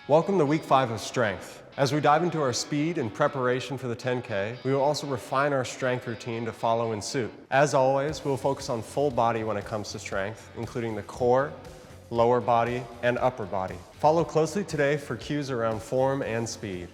Welcome to week 5 of strength. As we dive into our speed and preparation for the 10K, we will also refine our strength routine to follow in suit. As always, we will focus on full body when it comes to strength, including the core, lower body, and upper body. Follow closely today for cues around form and speed.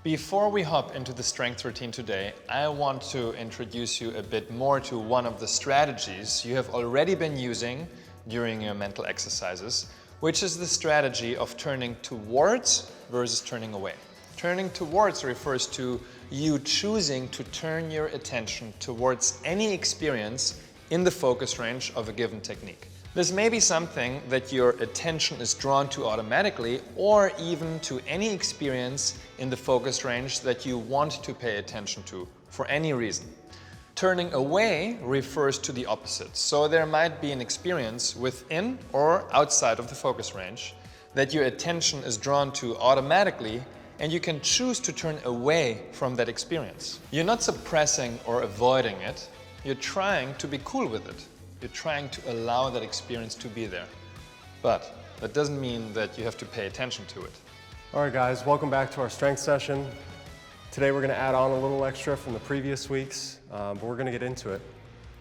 Before we hop into the strength routine today, I want to introduce you a bit more to one of the strategies you have already been using during your mental exercises, which is the strategy of turning towards versus turning away. Turning towards refers to you choosing to turn your attention towards any experience in the focus range of a given technique. This may be something that your attention is drawn to automatically, or even to any experience in the focus range that you want to pay attention to for any reason. Turning away refers to the opposite. So there might be an experience within or outside of the focus range that your attention is drawn to automatically, and you can choose to turn away from that experience. You're not suppressing or avoiding it, you're trying to be cool with it. You're trying to allow that experience to be there. But that doesn't mean that you have to pay attention to it. All right guys, welcome back to our strength session. Today we're gonna add on a little extra from the previous weeks, but we're gonna get into it.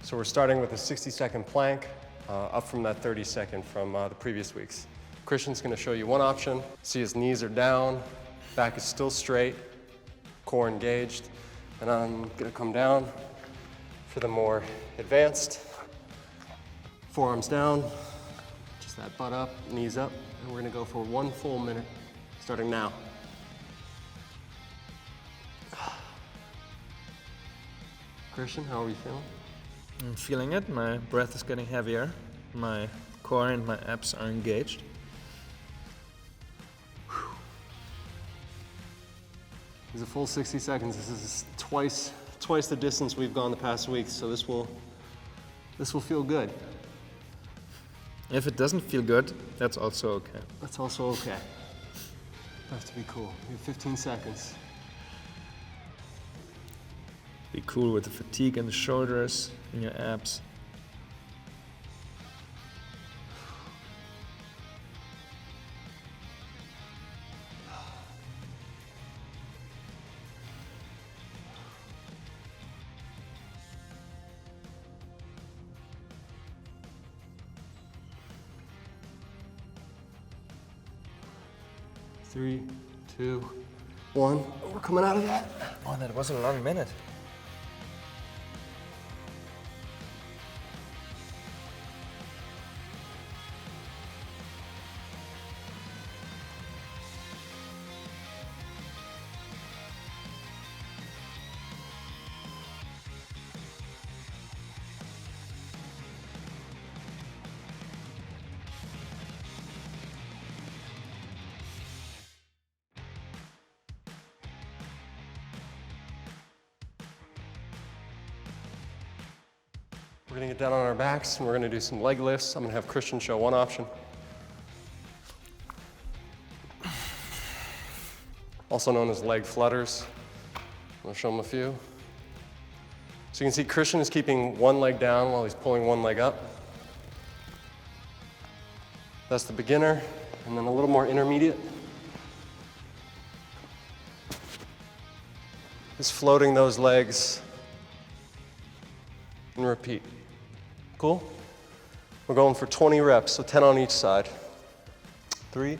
So we're starting with a 60-second plank, up from that 30-second from the previous weeks. Christian's gonna show you one option. See his knees are down, back is still straight, core engaged, and I'm gonna come down for the more advanced. Forearms down, just that butt up, knees up, and we're gonna go for 1 full minute, starting now. Christian, how are you feeling? I'm feeling it. My breath is getting heavier. My core and my abs are engaged. This is a full 60 seconds. This is twice the distance we've gone the past week, so this will feel good. If it doesn't feel good, that's also okay. That's also okay. Has to be cool. We have 15 seconds. Be cool with the fatigue in the shoulders, in your abs. Three, 2, 1. We're coming out of that. Oh, that was a long minute. We're gonna get down on our backs and we're gonna do some leg lifts. I'm gonna have Christian show one option. Also known as leg flutters. I'll show him a few. So you can see Christian is keeping one leg down while he's pulling one leg up. That's the beginner, and then a little more intermediate is floating those legs and repeat. Cool? We're going for 20 reps, so 10 on each side. 3,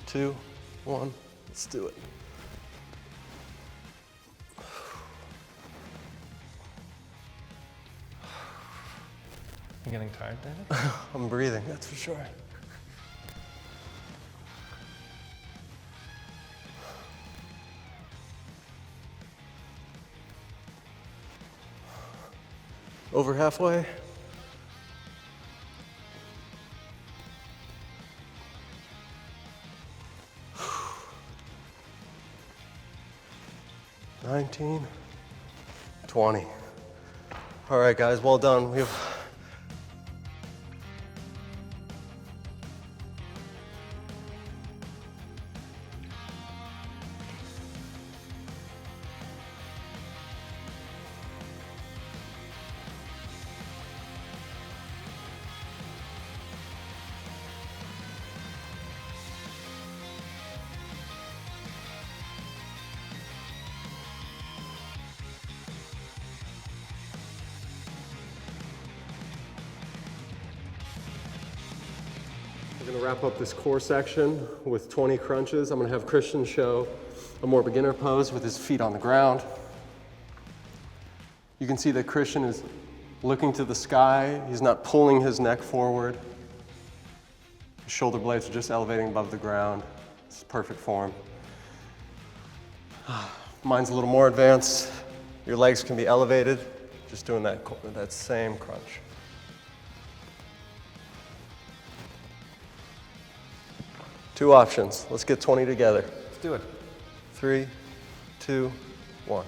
2, 1, let's do it. You getting tired, David? I'm breathing, that's for sure. Over halfway. $19, $20. All right, guys, well done. We have We're gonna wrap up this core section with 20 crunches. I'm gonna have Christian show a more beginner pose with his feet on the ground. You can see that Christian is looking to the sky. He's not pulling his neck forward. His shoulder blades are just elevating above the ground. It's perfect form. Mine's a little more advanced. Your legs can be elevated, just doing that same crunch. Two options. Let's get 20 together. Let's do it. 3, 2, 1.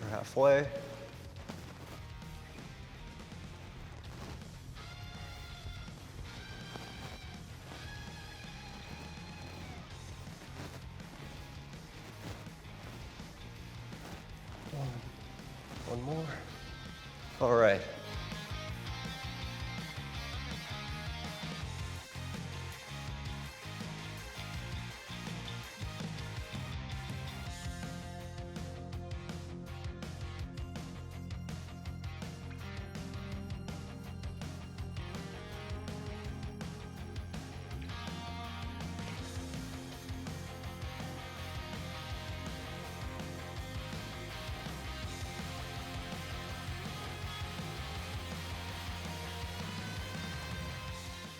We're halfway. One more. All right.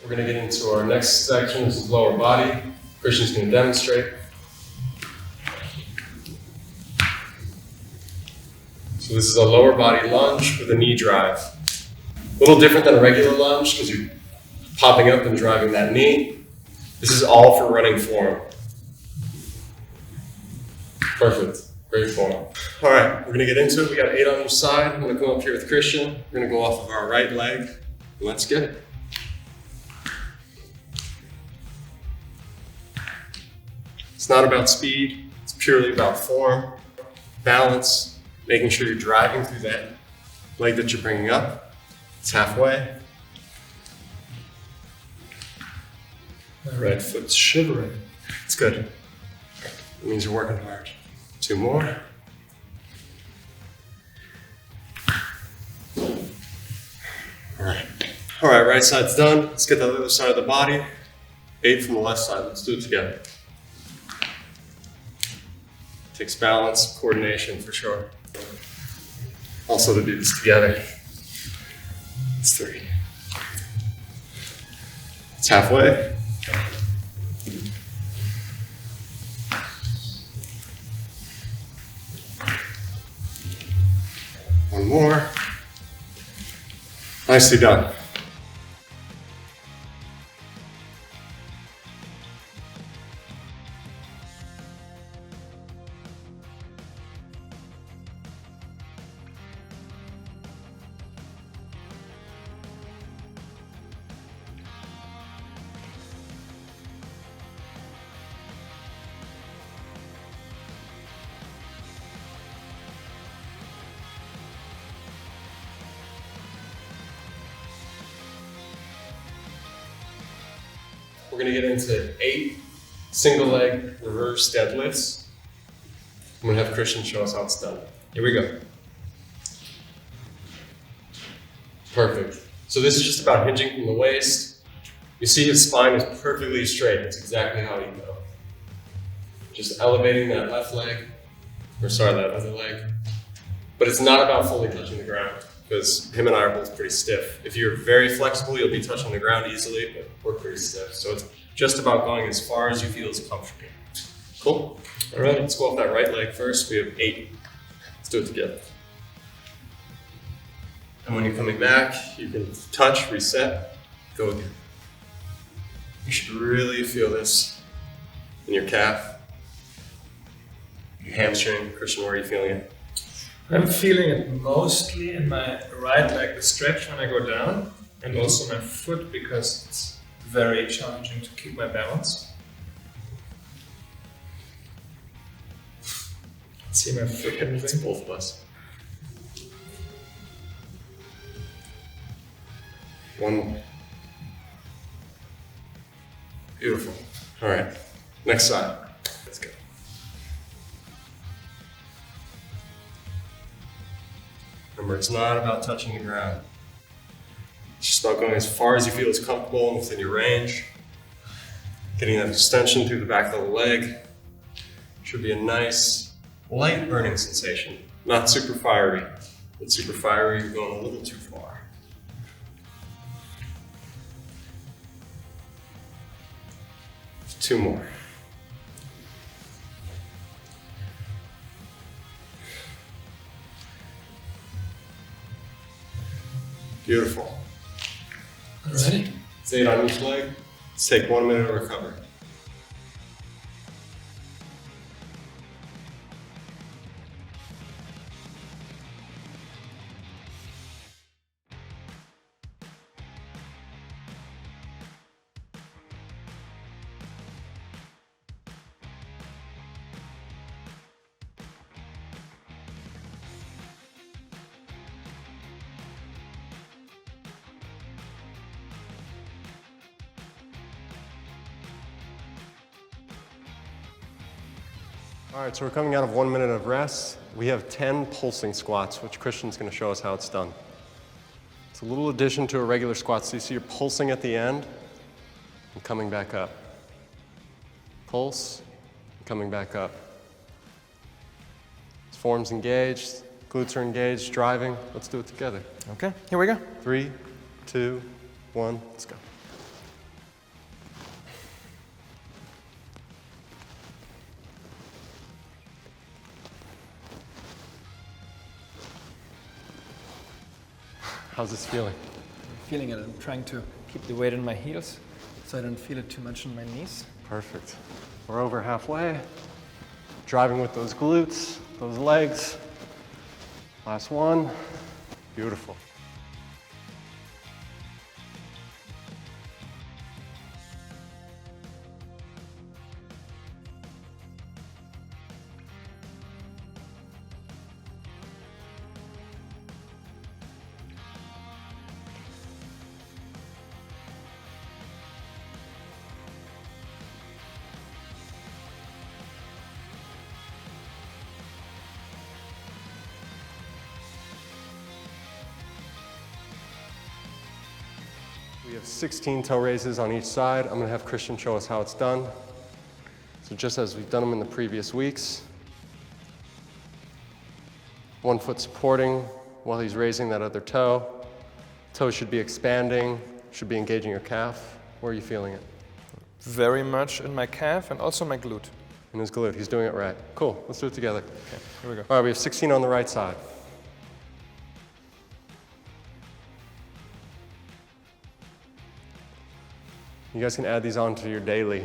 We're going to get into our next section. This is lower body. Christian's going to demonstrate. So this is a lower body lunge with a knee drive. A little different than a regular lunge because you're popping up and driving that knee. This is all for running form. Perfect. Great form. All right, we're going to get into it. We got 8 on each side. I'm going to come up here with Christian. We're going to go off of our right leg. Let's get it. It's not about speed, it's purely about form, balance, making sure you're driving through that leg that you're bringing up. It's halfway. The right foot's shivering. It's good. It means you're working hard. 2 more. All right, right side's done. Let's get the other side of the body. 8 from the left side. Let's do it together. Takes balance, coordination for sure. Also to do this together. It's 3. It's halfway. One more. Nicely done. We're going to get into 8 single leg reverse deadlifts. I'm going to have Christian show us how it's done. Here we go. Perfect. So this is just about hinging from the waist. You see his spine is perfectly straight. That's exactly how you go. Just elevating that left leg, that other leg. But it's not about fully touching the ground because him and I are both pretty stiff. If you're very flexible, you'll be touching the ground easily, but we're pretty stiff. So it's just about going as far as you feel is comfortable. Cool? All right, let's go off that right leg first. We have 8. Let's do it together. And when you're coming back, you can touch, reset, go again. You should really feel this in your calf, your hamstring. Christian, where are you feeling it? I'm feeling it mostly in my right leg, the stretch when I go down, and also my foot because it's very challenging to keep my balance. See my foot moving? It's both of us. One more. Beautiful. All right, next side. Let's go. Remember, it's not about touching the ground. It's just about going as far as you feel is comfortable and within your range. Getting that extension through the back of the leg. Should be a nice, light burning sensation. Not super fiery. But super fiery, you're going a little too far. Two more. Beautiful. Alrighty. It's 8 on each leg. Let's take 1 minute to recover. All right, so we're coming out of 1 minute of rest. We have 10 pulsing squats, which Christian's going to show us how it's done. It's a little addition to a regular squat. So you see you're pulsing at the end and coming back up. Pulse, coming back up. Forms engaged, glutes are engaged, driving. Let's do it together. Okay, here we go. 3, 2, 1, let's go. How's this feeling? Feeling it. I'm trying to keep the weight in my heels so I don't feel it too much in my knees. Perfect. We're over halfway. Driving with those glutes, those legs. Last one. Beautiful. We have 16 toe raises on each side. I'm going to have Christian show us how it's done. So just as we've done them in the previous weeks. 1 foot supporting while he's raising that other toe. Toe should be expanding, should be engaging your calf. Where are you feeling it? Very much in my calf and also my glute. In his glute. He's doing it right. Cool. Let's do it together. Okay, here we go. All right, we have 16 on the right side. You guys can add these on to your daily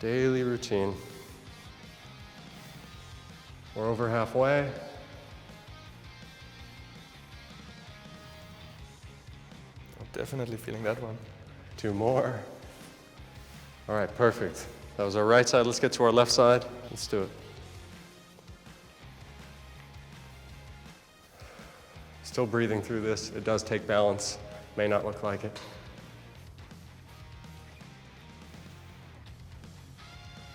routine. We're over halfway. I'm definitely feeling that one. 2 more. All right, perfect. That was our right side. Let's get to our left side. Let's do it. Still breathing through this. It does take balance. May not look like it.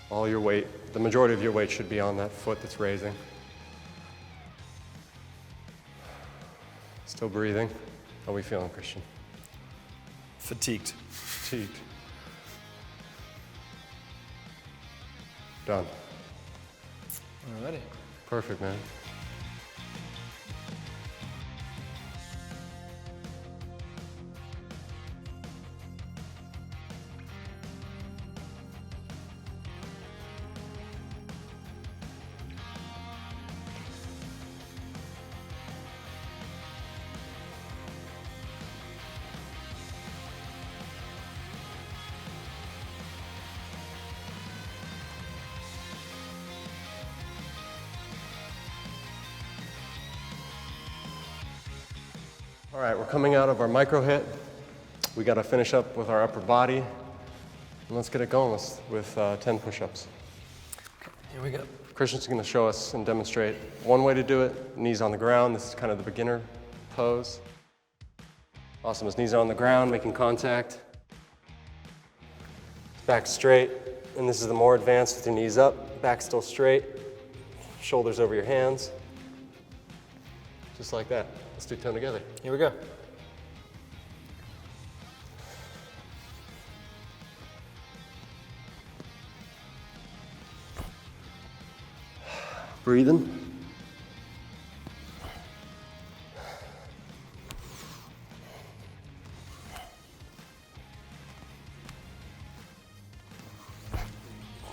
All your weight, the majority of your weight should be on that foot that's raising. Still breathing. How are we feeling, Christian? Fatigued. Fatigued. Done. Alrighty. Perfect, man. All right, we're coming out of our micro hit. We got to finish up with our upper body. And let's get it going with 10 push-ups. Here we go. Christian's going to show us and demonstrate one way to do it. Knees on the ground. This is kind of the beginner pose. Awesome, his knees are on the ground, making contact. Back straight, and this is the more advanced with your knees up, back still straight, shoulders over your hands. Just like that. Let's do 10 together. Here we go. Breathing.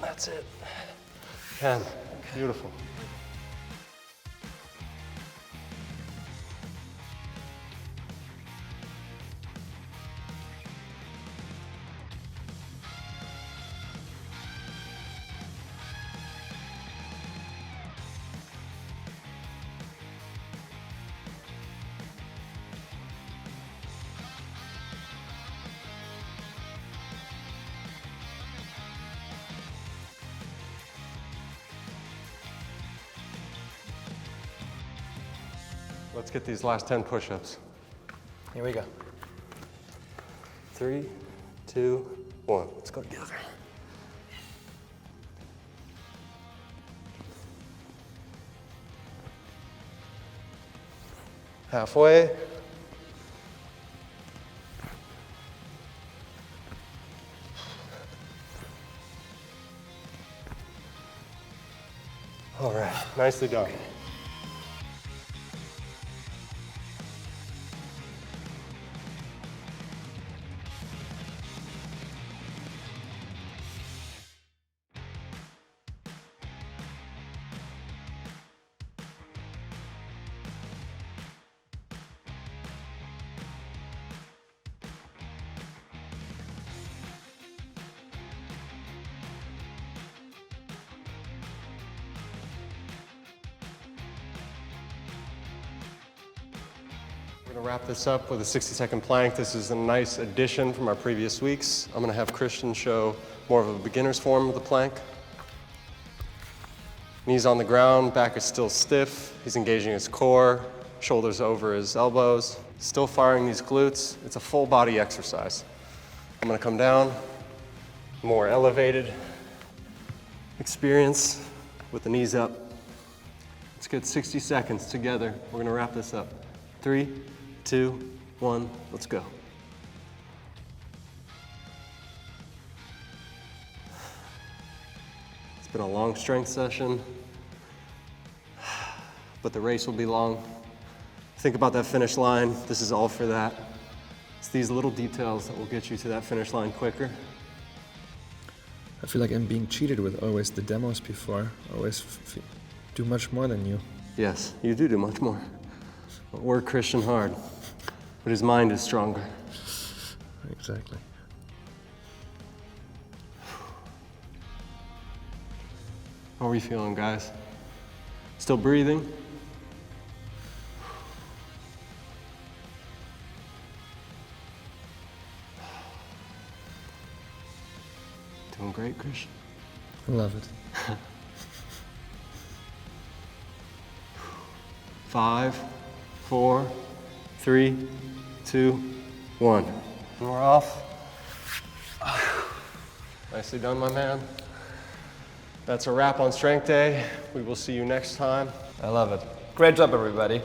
That's it. 10. Beautiful. Let's get these last 10 push-ups. Here we go. 3, 2, 1. Let's go together. Halfway. All right, nicely done. We're gonna wrap this up with a 60-second plank. This is a nice addition from our previous weeks. I'm gonna have Christian show more of a beginner's form of the plank. Knees on the ground, back is still stiff. He's engaging his core, shoulders over his elbows. Still firing these glutes. It's a full body exercise. I'm gonna come down, more elevated experience with the knees up. Let's get 60 seconds together. We're gonna wrap this up. 3, 2, 1, let's go. It's been a long strength session, but the race will be long. Think about that finish line. This is all for that. It's these little details that will get you to that finish line quicker. I feel like I'm being cheated with always the demos before. Always do much more than you. Yes, you do much more. Work Christian hard, but his mind is stronger. Exactly. How are we feeling, guys? Still breathing? Doing great, Christian. I love it. 5, 4, 3, 2, 1. And we're off. Nicely done, my man. That's a wrap on Strength Day. We will see you next time. I love it. Great job, everybody.